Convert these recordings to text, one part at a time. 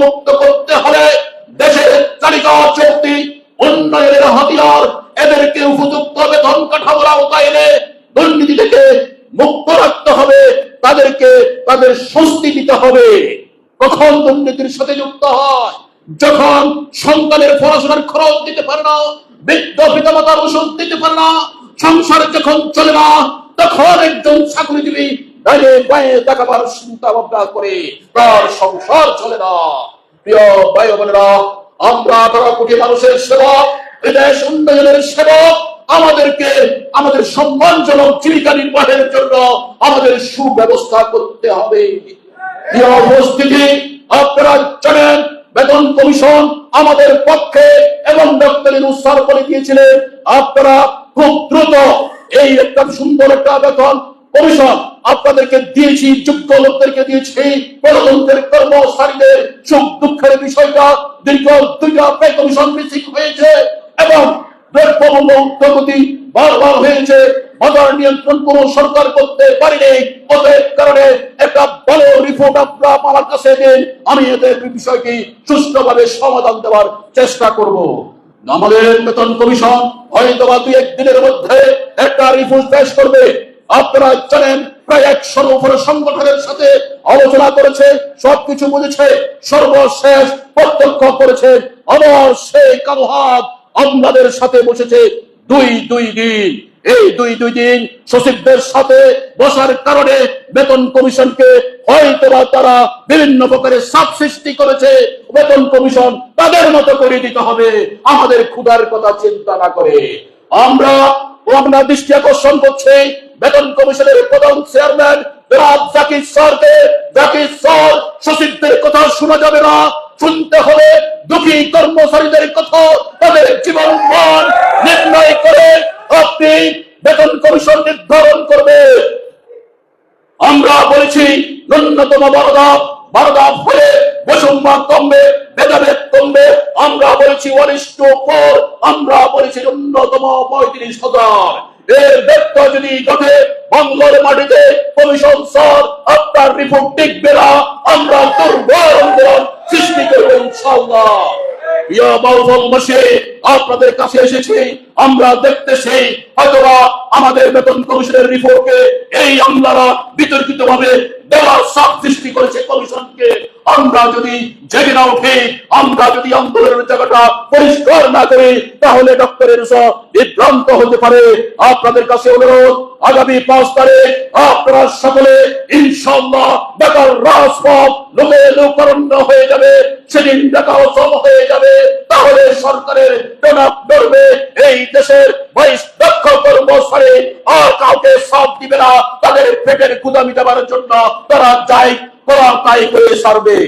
মুক্ত করতে হলে দেশের চালিকা শক্তি উন্নয়নের হাতিয়ার এদেরকে উপযুক্ত বেতন কাঠামোর আওতায় এনে দুর্নীতি থেকে মুক্ত রাখতে হবে, তাদেরকে তাদের স্বস্তি দিতে হবে। কখন দুর্নীতির সাথে যুক্ত হয়? যখন সন্তানের পড়াশোনার খরচ দিতে পারে না, বৃদ্ধ পিতামাতার ওষুধ দিতে পারে না, সংসার যখন চলে না, তখন একজন চাকরিজীবী বাইরে বাইরে দেখাবার চিন্তা ভাবনা করে তার সংসার চলে না। প্রিয় ভাই বোনেরা, আমরা 18 কোটি মানুষের সেবক, দেশ উন্নয়নের সেবক। আমাদেরকে আমাদের সম্মানজনক জীবিকা নির্বাহের জন্য আমাদের সুব্যবস্থা করতে হবে। প্রিয় উপস্থিতি, আপনারা জানেন বেতন কমিশন আমাদের পক্ষে এবং ডক্টর ইউনূস স্যার বলে দিয়েছিলেন আপনারা খুব দ্রুত এই একটা সুন্দর একটা বেতন কমিশন আপনাদেরকে দিয়েছি, যোগ্য লোকদেরকে দিয়েছি। গণতন্ত্রের কর্মচারীদের সুখ দুঃখের বিষয়টা দীর্ঘ 2টা পে কমিশন মিটিং হয়েছে এবং দ্রব্যমূল্য ঊর্ধ্বগতি বারবার হয়েছে। বাজার নিয়ন্ত্রণ কোন সরকার করতে পারেনি। অতএব কারণে একটা ভালো রিপোর্ট আপনারা আমার কাছে দিন, আমি এদের বিষয়টি সুষ্ঠুভাবে সমাধান দেওয়ার চেষ্টা করব। আমাদের বেতন কমিশন হয়তো বা 2-1 দিনের মধ্যে একটা রিপোর্ট পেশ করবে। আপনারা জানেন প্রায় 100-এর উপরে সংগঠনের সাথে আলোচনা করেছে, সবকিছু বুঝেছে, সর্বশেষ প্রত্যক্ষ করেছে আমার সেই কালো হাত আমাদের সাথে বসেছে 2 দিন। এই 2 দিন সচিবদের সাথে বসার কারণে বেতন কমিশনকে হয়তো বা তারা বিভিন্ন প্রকারের চাপ সৃষ্টি করেছে। বেতন কমিশন তাদের মতো করে দিতে হবে, আমাদের ক্ষুধার কথা চিন্তা না করে। আমরা দৃষ্টি আকর্ষণ করছি বেতন কমিশনের প্রধান চেয়ারম্যান জাকির স্যারকে। জাকির স্যার, সচিবদের কথা শোনা যাবে না, শুনতে হবে দুঃখী কর্মচারীদের কথা, তাদের জীবন মান নির্ণয় করে আপনি বেতন কমিশন নির্ধারণ করবে। আমরা বলেছি ন্যূনতম বারোদা হলে বৈষম্য কমবে, ভেদাভেদ কমবে। আমরা বলেছি 1:4, আমরা বলেছি ন্যূনতম 35,000। এর ব্যর্থ যদি ঘটে বাংলার মাটিতে কমিশন স্যার আপনার রিপোর্ট টিকবে না, আমরা দুর্বল আন্দোলন সৃষ্টি করবো ইনশাআল্লাহ। আপনাদের কাছে এসেছি, আমরা দেখতেছি হয়তোবা আমাদের বেতন কমিশনের রিপোর্টকে এই আমলারা বিতর্কিত ভাবে দেওয়ার চাপ সৃষ্টি করেছে কমিশনকে। আমরা যদি জেগে না উঠি, আমরা যদি আন্দোলনের জায়গাটা পরিষ্কার না করি, তাহলে ডক্টর ইউনূস বিভ্রান্ত হতে পারে। আপনাদের কাছে অনুরোধ, আগামী 5 তারিখ আপনারা সকলে ইনশাআল্লাহ ঢাকার রাজপথ লোকারণ্য হয়ে যাবে, সেদিন ঢাকা অচল হয়ে যাবে। তাহলে সরকারের টনক নড়বে, এই দেশের 22 লক্ষ কর্মচারী আর কাউকে সাথ দিবে না। তাদের পেটের ক্ষুধা মিটাবার জন্য তারা যাই করার তাই করে সারবে।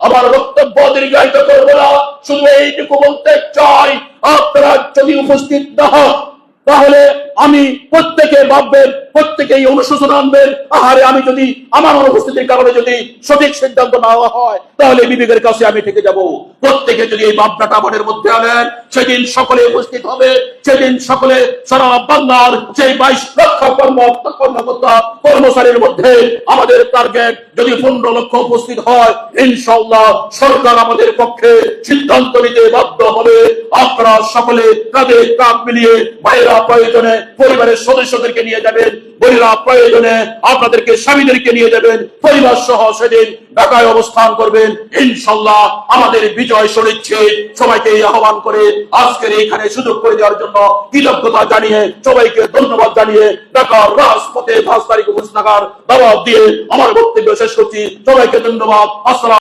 আমার বক্তব্য দীর্ঘায়িত করবো না, শুধু এইটুকু বলতে চাই, আপনারা যদি উপস্থিত না হন তাহলে আমি প্রত্যেকে ভাববেন, প্রত্যেকেই অনুশোচনা আনবেন, আহারে আমি যদি আমার অনুপস্থিতির কারণে যদি সঠিক সিদ্ধান্ত না হয় তাহলে বিবেকের কাছে আমি থেকে যাব। প্রত্যেকে যদি এই ভাবনাটা মনের মধ্যে আনেন, সেদিন সকলে উপস্থিত হবে, সেদিন সকলে সারা বাংলার সেই 22 লক্ষ কর্মকর্তা কর্মচারীর মধ্যে আমাদের টার্গেট যদি 15 লক্ষ উপস্থিত হয়, ইনশাআল্লাহ সরকার আমাদের পক্ষে সিদ্ধান্ত নিতে বাধ্য হবে। আপনারা সকলে কাঁধে কাঁধ মিলিয়ে, ভাইয়েরা প্রয়োজনে পরিবারের সদস্যদেরকে নিয়ে যাবেন, বোনেরা প্রয়োজনে আপনাদেরকে স্বামীদেরকে নিয়ে যাবেন, পরিবার সহ সেদিন ঢাকায় অবস্থান করবেন। ইনশাআল্লাহ আমাদের বিজয় সুনিশ্চিত। সবাইকে আহ্বান করে আজকের এইখানে সুযোগ করে দেওয়ার জন্য কৃতজ্ঞতা জানিয়ে, সবাইকে ধন্যবাদ জানিয়ে ঢাকার রাজপথে 5 তারিখ উপস্থিত থাকার দাওয়াত দিয়ে আমার বক্তব্য শেষ করছি। সবাইকে ধন্যবাদ। আসসালাম।